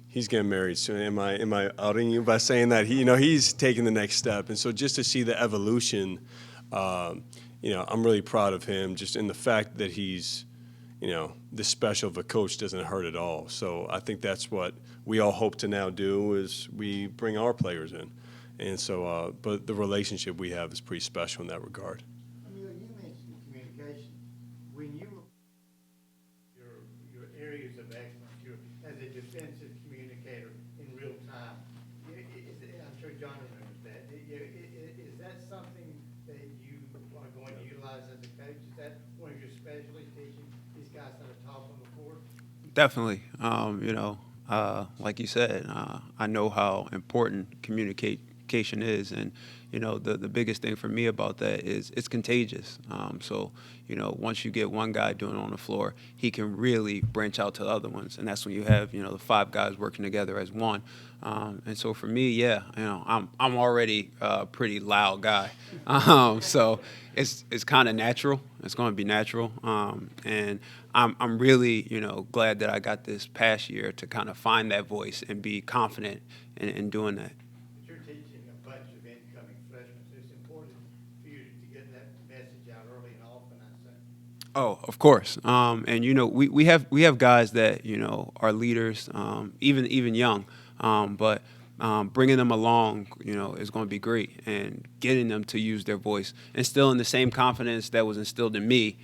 he's getting married soon. Am I outing you by saying that he's taking the next step? And so just to see the evolution, I'm really proud of him. Just in the fact that he's, this special of a coach doesn't hurt at all. So I think that's what we all hope to now do is we bring our players in, and so but the relationship we have is pretty special in that regard. Amile, you mentioned communication. When you your areas of excellence, you're as a defensive communicator in real time. I'm sure John remembers that. Is that something that you are going to utilize as a coach? Is that one of your specialties, teaching these guys how to talk on the court? Definitely. Like you said, I know how important education is. And, you know, the biggest thing for me about that is it's contagious. So, you know, once you get one guy doing it on the floor, he can really branch out to the other ones. And that's when you have, you know, the 5 guys working together as one. And so for me, yeah, you know, I'm already a pretty loud guy. So it's kind of natural. It's going to be natural. And I'm really, you know, glad that I got this past year to kind of find that voice and be confident in doing that. But you're teaching a bunch of incoming freshmen, so it's important for you to get that message out early and often, I say. Oh, of course. And you know, we have guys that, you know, are leaders, even young. But bringing them along, you know, is going to be great, and getting them to use their voice, instilling the same confidence that was instilled in me,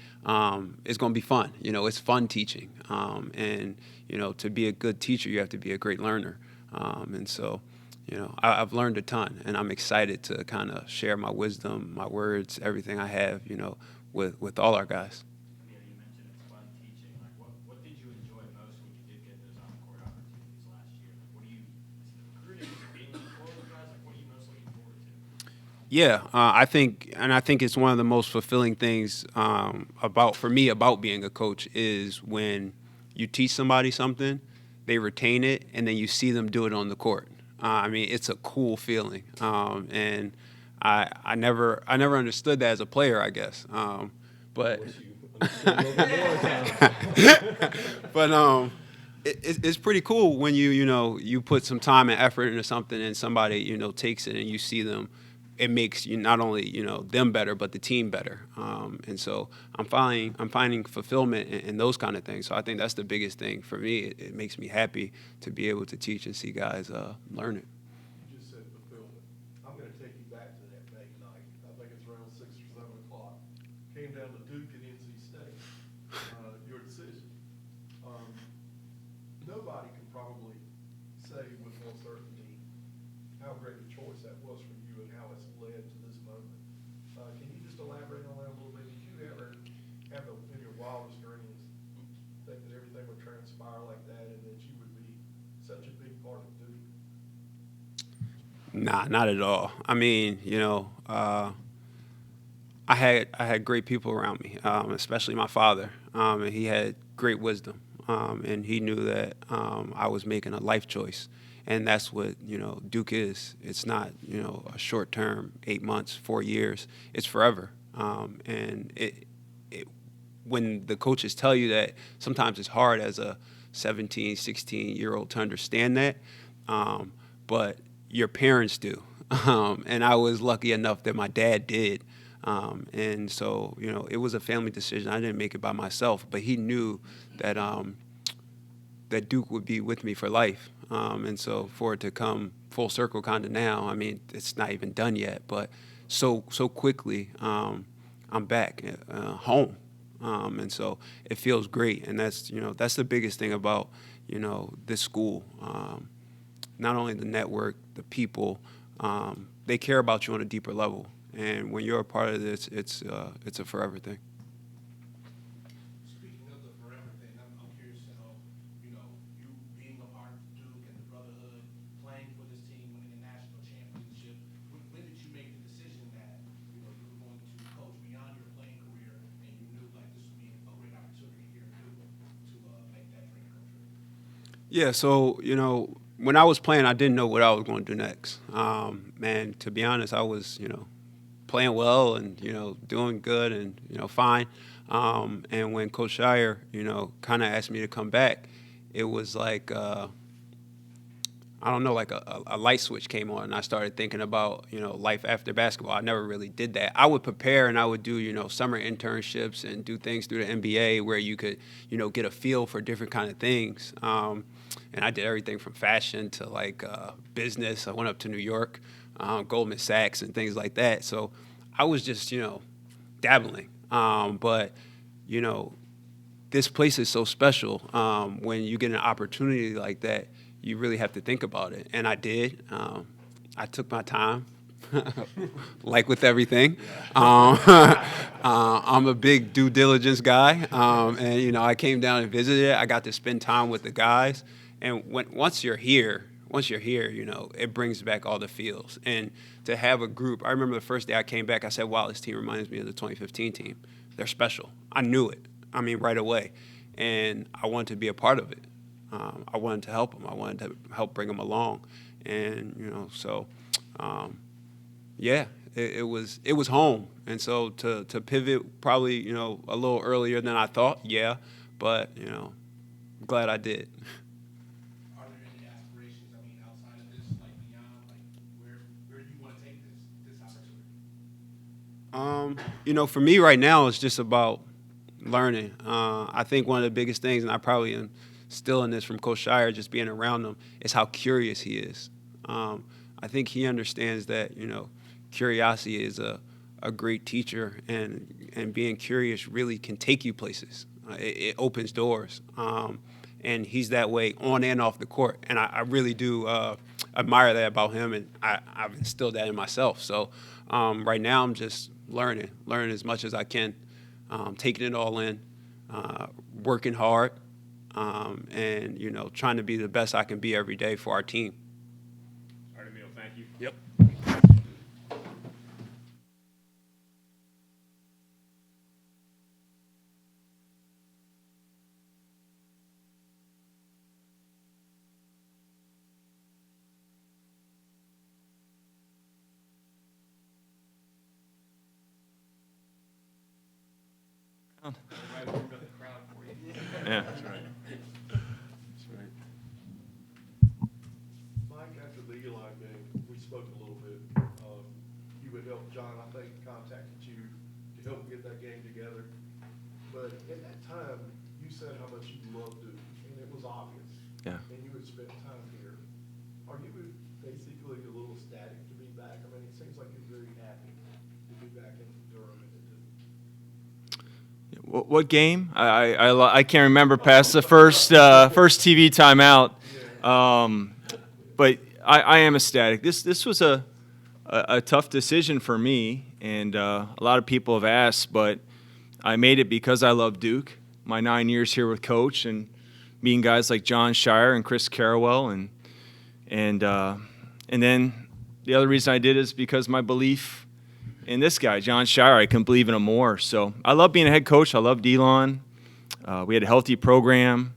is going to be fun. You know, it's fun teaching, and you know, to be a good teacher, you have to be a great learner, and so, you know, I've learned a ton, and I'm excited to kind of share my wisdom, my words, everything I have, you know, with all our guys. Yeah, you mentioned it's fun teaching. Like, what did you enjoy most when you did get those on-court opportunities last year? Like, what do you, is it the recruiting, is it being on the floor with guys? Like, what are you most looking forward to? Yeah, I think it's one of the most fulfilling things for me about being a coach is when you teach somebody something, they retain it, and then you see them do it on the court. I mean, it's a cool feeling, and I never understood that as a player, I guess. But it's pretty cool when you put some time and effort into something, and somebody, you know, takes it, and you see them. It makes you not only, you know, them better, but the team better. And so I'm finding fulfillment in those kind of things. So I think that's the biggest thing for me. It makes me happy to be able to teach and see guys learn it. You just said fulfillment. I'm gonna take you back to that May night. I think it's around 6 or 7 o'clock. Came down to Duke and NC State. Your decision. Nobody can probably say with more certainty how great a choice that was for you and how it's led to this moment. Can you just elaborate on that a little bit? Did you ever have in your wildest dreams think that everything would transpire like that and that you would be such a big part of Duke? Nah, not at all. I mean, you know, I had great people around me, especially my father, and he had great wisdom, and he knew that I was making a life choice, and that's what, you know, Duke is. It's not, you know, a short term, 8 months, 4 years. It's forever, and when the coaches tell you that, sometimes it's hard as a 17, 16-year-old to understand that, but your parents do. And I was lucky enough that my dad did. And so, you know, it was a family decision. I didn't make it by myself, but he knew that that Duke would be with me for life. And so for it to come full circle kind of now, I mean, it's not even done yet, but so quickly, I'm back home. And so it feels great. And that's, you know, that's the biggest thing about, you know, this school. Not only the network, the people, they care about you on a deeper level. And when you're a part of this, it's a forever thing. Speaking of the forever thing, I'm curious to know, you being a part of Duke and the brotherhood, playing for this team, winning a national championship. When did you make the decision that, you were going to coach beyond your playing career, and you knew like this would be a great opportunity here in Duke to make that dream come true? Yeah, so, you know, when I was playing, I didn't know what I was going to do next. And to be honest, I was, you know, playing well and, you know, doing good and, you know, fine. And when Coach Scheyer, you know, kind of asked me to come back, it was like, I don't know, like a light switch came on, and I started thinking about, you know, life after basketball. I never really did that. I would prepare, and I would do, you know, summer internships and do things through the NBA where you could, you know, get a feel for different kind of things. And I did everything from fashion to like business. I went up to New York, Goldman Sachs and things like that. So I was just, you know, dabbling. But, you know, this place is so special. When you get an opportunity like that, you really have to think about it. And I did. I took my time, like with everything. I'm a big due diligence guy. And, you know, I came down and visited. I got to spend time with the guys. And once you're here, once you're here, it brings back all the feels. And to have a group, I remember the first day I came back, I said, wow, this team reminds me of the 2015 team. They're special. I knew it. Right away. And I wanted to be a part of it. I wanted to help them. I wanted to help bring them along. And, yeah, it was home. And so to pivot probably, a little earlier than I thought, yeah. But, glad I did. Are there any aspirations, outside of this, like beyond, like where do you want to take this opportunity? For me right now, it's just about learning. I think one of the biggest things, and I probably am still in this from Coach Scheyer, just being around him, is how curious he is. I think he understands that, curiosity is a great teacher, and being curious really can take you places. It opens doors. And he's that way on and off the court. And I really do admire that about him, and I've instilled that in myself. So right now I'm just learning as much as I can, taking it all in, working hard, and, trying to be the best I can be every day for our team. All right, Amile, thank you. Yep. Right, warmed up the crowd for you. Yeah. That's right. Mike, after the Eli game, we spoke a little bit. You had helped John, I think, contacted you to help get that game together. But at that time, you said how much you loved it, and it was obvious. Yeah. And you had spent time here. Are you basically a little ecstatic to be back? It seems like you're very happy to be back in Durham. What game? I can't remember past the first TV timeout, but I am ecstatic. This was a tough decision for me, and a lot of people have asked, but I made it because I love Duke. My 9 years here with Coach, and meeting guys like John Scheyer and Chris Carrawell, and then the other reason I did is because my belief in this guy, John Scheyer. I couldn't believe in him more. So I love being a head coach. I love D-Lon. We had a healthy program.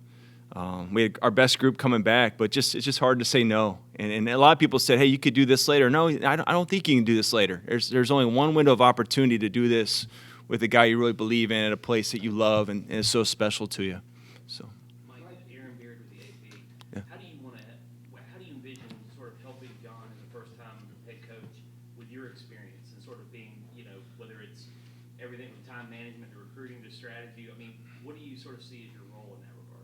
We had our best group coming back, but it's just hard to say no. And a lot of people said, hey, you could do this later. No, I don't think you can do this later. There's only one window of opportunity to do this with a guy you really believe in at a place that you love and is so special to you. So. Mike, Aaron Beard with the AP. Yeah. How do you envision sort of helping John as a first-time head coach with your experience and sort of being, whether it's everything from time management to recruiting to strategy? What do you sort of see as your role in that regard?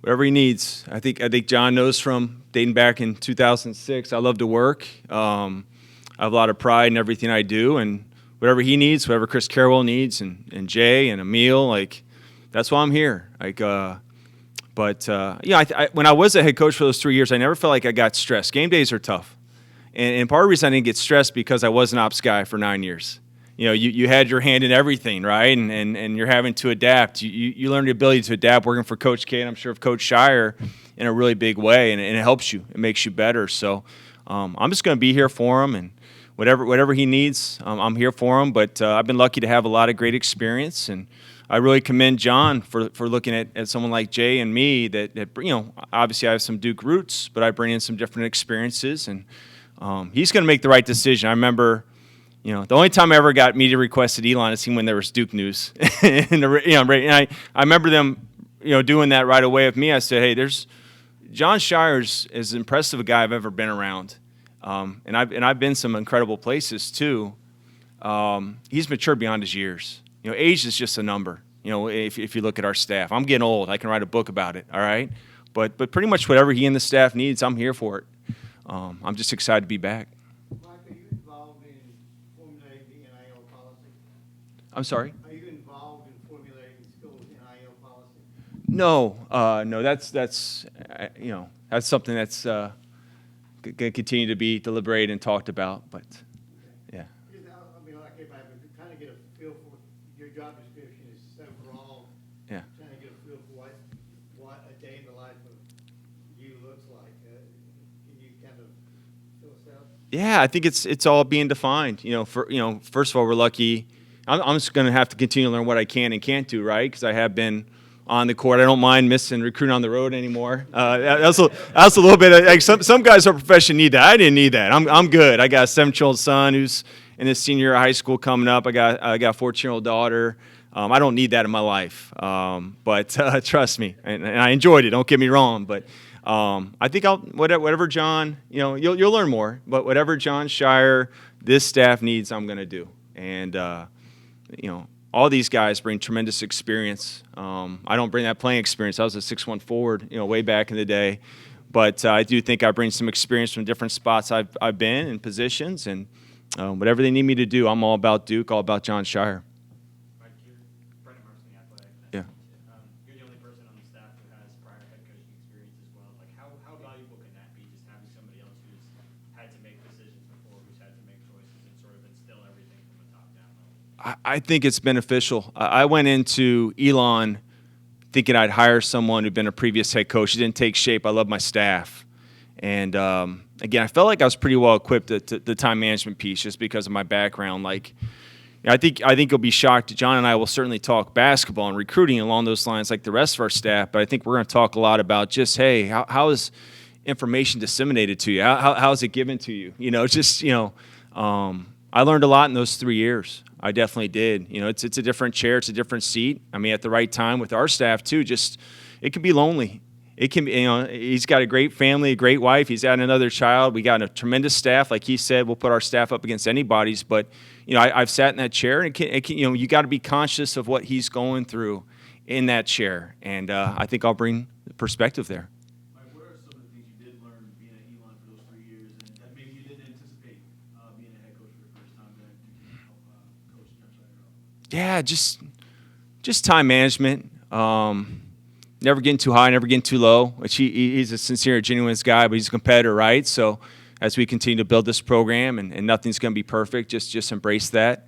Whatever he needs. I think John knows from dating back in 2006. I love to work. I have a lot of pride in everything I do, and whatever he needs, whatever Chris Carrawell needs, and Jay and Amile, that's why I'm here. When I was a head coach for those 3 years, I never felt like I got stressed. Game days are tough, and part of the reason I didn't get stressed because I was an ops guy for 9 years. You had your hand in everything, right? And you're having to adapt. You learn the ability to adapt working for Coach K, and I'm sure of Coach Scheyer in a really big way, and it helps you. It makes you better. So I'm just going to be here for him, and whatever he needs, I'm here for him. But I've been lucky to have a lot of great experience, and I really commend John for looking at someone like Jay and me that obviously I have some Duke roots, but I bring in some different experiences, and he's going to make the right decision. I remember, the only time I ever got media requests at Elon is when there was Duke news, and I remember them, doing that right away with me. I said, hey, there's John Scheyer's as impressive a guy I've ever been around, and I've been some incredible places too. He's matured beyond his years. Age is just a number. If you look at our staff, I'm getting old. I can write a book about it. All right, but pretty much whatever he and the staff needs, I'm here for it. I'm just excited to be back. Mike, are you involved in formulating the NIL policy? I'm sorry? Are you involved in formulating schools' NIL policy? No. That's something that's going to continue to be deliberated and talked about. But yeah. Because, like everybody, but kind of get a feel for your job description is so broad. Yeah. Trying to get a feel for what a day in the life of you looks like. Can you kind of fill us out? Yeah, I think it's all being defined. First of all, we're lucky. I'm just going to have to continue to learn what I can and can't do, right? Because I have been on the court. I don't mind missing recruiting on the road anymore. That's a little bit. Like some guys in our profession need that. I didn't need that. I'm good. I got a 7-year-old son who's in his senior year of high school coming up. I got a 14-year-old daughter. I don't need that in my life. But trust me, and I enjoyed it. Don't get me wrong, but. I think whatever John, you'll learn more, but whatever John Scheyer, this staff needs, I'm going to do. And, all these guys bring tremendous experience. I don't bring that playing experience. I was a 6'1" forward, way back in the day. But I do think I bring some experience from different spots I've been in positions. And whatever they need me to do, I'm all about Duke, all about John Scheyer. Mike, you're Brendan Marson, the athletic. Yeah. You're the only person on the staff who has prior head coaching experience as well. Like, how valuable can that be, just having somebody else who's had to make decisions before, who's had to make choices and sort of instill everything from the top down level? I think it's beneficial. I went into Elon thinking I'd hire someone who'd been a previous head coach. It didn't take shape. I love my staff. And, again, I felt like I was pretty well equipped at the time management piece just because of my background. Like, I think you'll be shocked. John and I will certainly talk basketball and recruiting along those lines like the rest of our staff, but I think we're going to talk a lot about just, hey, how is information disseminated to you? How is it given to you? I learned a lot in those 3 years. I definitely did. It's a different chair. It's a different seat. I mean, at the right time with our staff, too, it can be lonely. It can be, he's got a great family, a great wife. He's had another child. We got a tremendous staff. Like he said, we'll put our staff up against anybody's. But, I've sat in that chair, and you got to be conscious of what he's going through in that chair. And I think I'll bring perspective there. Mike, what are some of the things you did learn being at Elon for those 3 years, and that maybe you didn't anticipate being a head coach for the first time that you can help coach John Scheyer out? Yeah, just time management. Never getting too high, never getting too low. Which he's a sincere, genuine guy, but he's a competitor, right? So as we continue to build this program, and nothing's going to be perfect, just embrace that.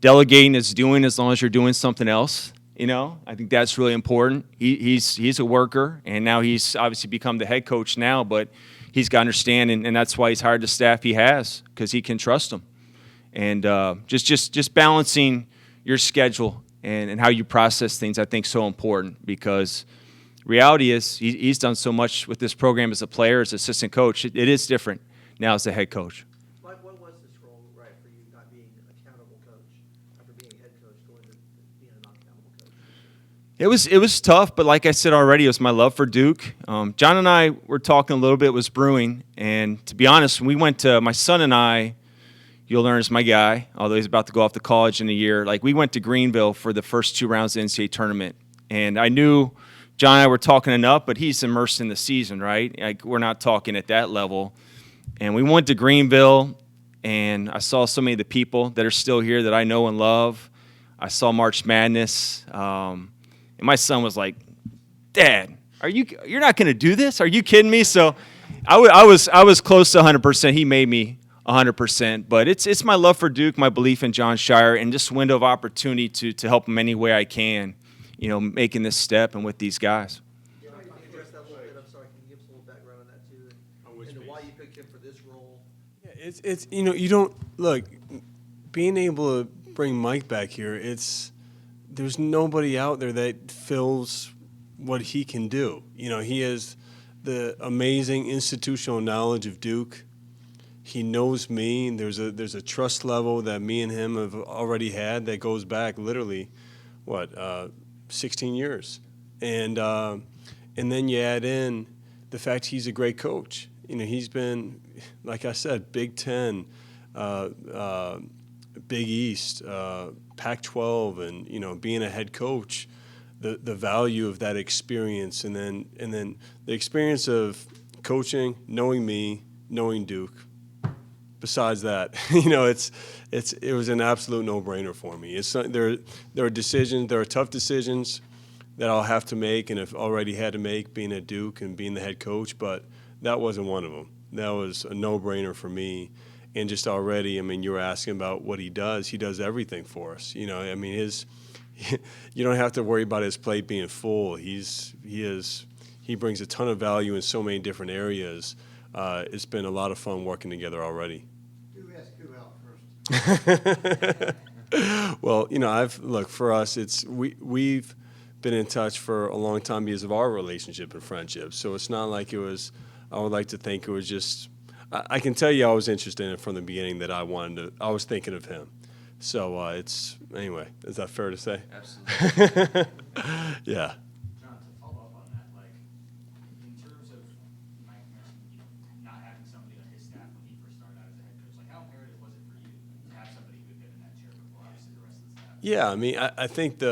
Delegating is doing as long as you're doing something else. I think that's really important. He's a worker, and now he's obviously become the head coach now, but he's got to understand, and that's why he's hired the staff he has, because he can trust them. And just balancing your schedule and how you process things, I think, so important, because reality is he's done so much with this program as a player, as assistant coach. It is different now as a head coach. Mike, what was this role, right, for you not being an accountable coach after being a head coach, going to being a non-accountable coach? It was tough, but like I said already, it was my love for Duke. John and I were talking a little bit, was brewing, and to be honest, when we went to, my son and I, you'll learn is my guy, although he's about to go off to college in a year. Like, we went to Greenville for the first 2 rounds of the NCAA tournament, and I knew John and I were talking enough, but he's immersed in the season, right? Like, we're not talking at that level. And we went to Greenville, and I saw so many of the people that are still here that I know and love. I saw March Madness, and my son was like, "Dad, you're not going to do this? Are you kidding me?" So I was close to 100%. He made me 100%, but it's my love for Duke, my belief in John Scheyer, and just window of opportunity to help him any way I can, making this step and with these guys. Yeah, can you address that a little bit? I'm sorry, can you give us a little background on that too? And why you picked him for this role? Yeah, it's you don't look, being able to bring Mike back here. There's nobody out there that fills what he can do. He has the amazing institutional knowledge of Duke. He knows me. There's a trust level that me and him have already had that goes back literally, 16 years, and then you add in the fact he's a great coach. He's been, like I said, Big Ten, Big East, Pac-12, and being a head coach, the value of that experience, and then the experience of coaching, knowing me, knowing Duke. Besides that, it was an absolute no-brainer for me. There are decisions, there are tough decisions that I'll have to make, and have already had to make being at Duke and being the head coach, but that wasn't one of them. That was a no-brainer for me. And just already, you were asking about what he does. He does everything for us. You don't have to worry about his plate being full. He is he brings a ton of value in so many different areas. It's been a lot of fun working together already. Do ask who out first. Well, look, for us, we've been in touch for a long time because of our relationship and friendship. So it's not like it was, I would like to think it was just, I can tell you I was interested in it from the beginning, that I was thinking of him. So anyway, is that fair to say? Absolutely. Yeah. John, to follow up on that, like, in terms of Mike mentioned, not having somebody on his staff when he first started out as a head coach, like, how imperative was it for you to have somebody who had been in that chair before, obviously, the rest of the staff? Yeah, I mean, I think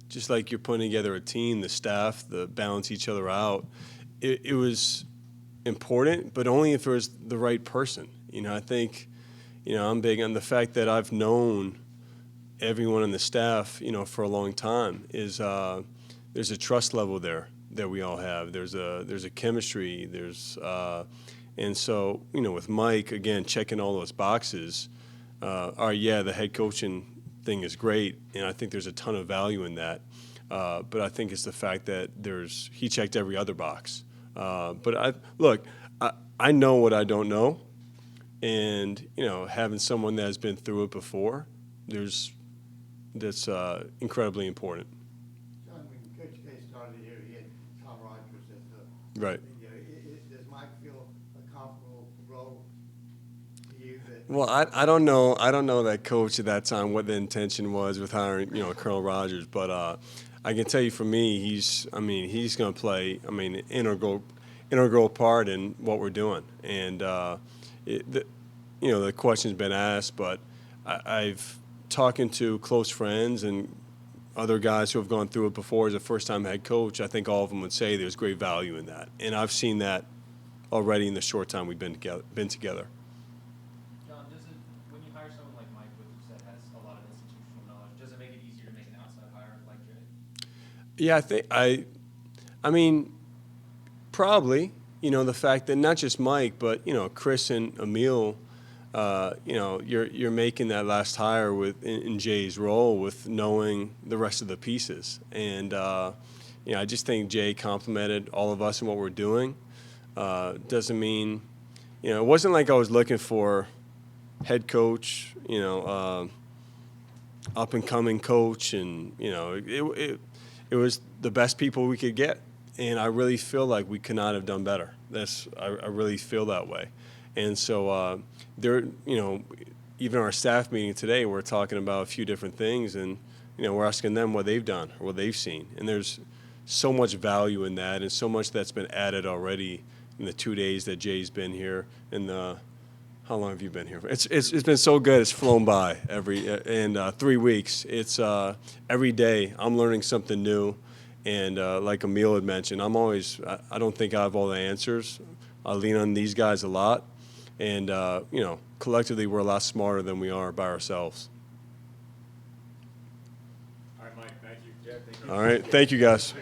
just like you're putting together a team, the staff, the balance each other out, it was important, but only if it was the right person. I think, I'm big on the fact that I've known everyone in the staff, for a long time. There's a trust level there that we all have. There's a chemistry. And so, with Mike, again, checking all those boxes, the head coaching thing is great, and I think there's a ton of value in that. But I think it's the fact that he checked every other box. But I know what I don't know, and having someone that has been through it before, that's incredibly important. John, when Coach K started here, he had Tom Rogers as the. Right. Does Mike feel a comfortable role to you that? Well, I don't know. I don't know that coach at that time what the intention was with hiring Colonel Rogers, but I can tell you for me, he's going to play an integral part in what we're doing, and the question's been asked, but I've talking to close friends and other guys who have gone through it before as a first-time head coach. I think all of them would say there's great value in that, and I've seen that already in the short time we've been together. John, when you hire someone like Mike, which you said has a lot of institutional knowledge, does it make it easier to make an outside hire like Jay? Yeah, I mean, probably, the fact that not just Mike, but, Chris and Amile, you're making that last hire in Jay's role with knowing the rest of the pieces. And, I just think Jay complimented all of us in what we're doing. Doesn't mean, it wasn't like I was looking for head coach, up and coming coach, and it was the best people we could get, and I really feel like we could not have done better. I really feel that way, and so even our staff meeting today, we're talking about a few different things, and we're asking them what they've done or what they've seen, and there's so much value in that, and so much that's been added already in the 2 days that Jay's been here, and how long have you been here? It's been so good. It's flown by in 3 weeks. It's every day I'm learning something new, and like Amile had mentioned, I don't think I have all the answers. I lean on these guys a lot, and collectively we're a lot smarter than we are by ourselves. All right, Mike, thank you. Yeah, thank you. All right, thank you guys.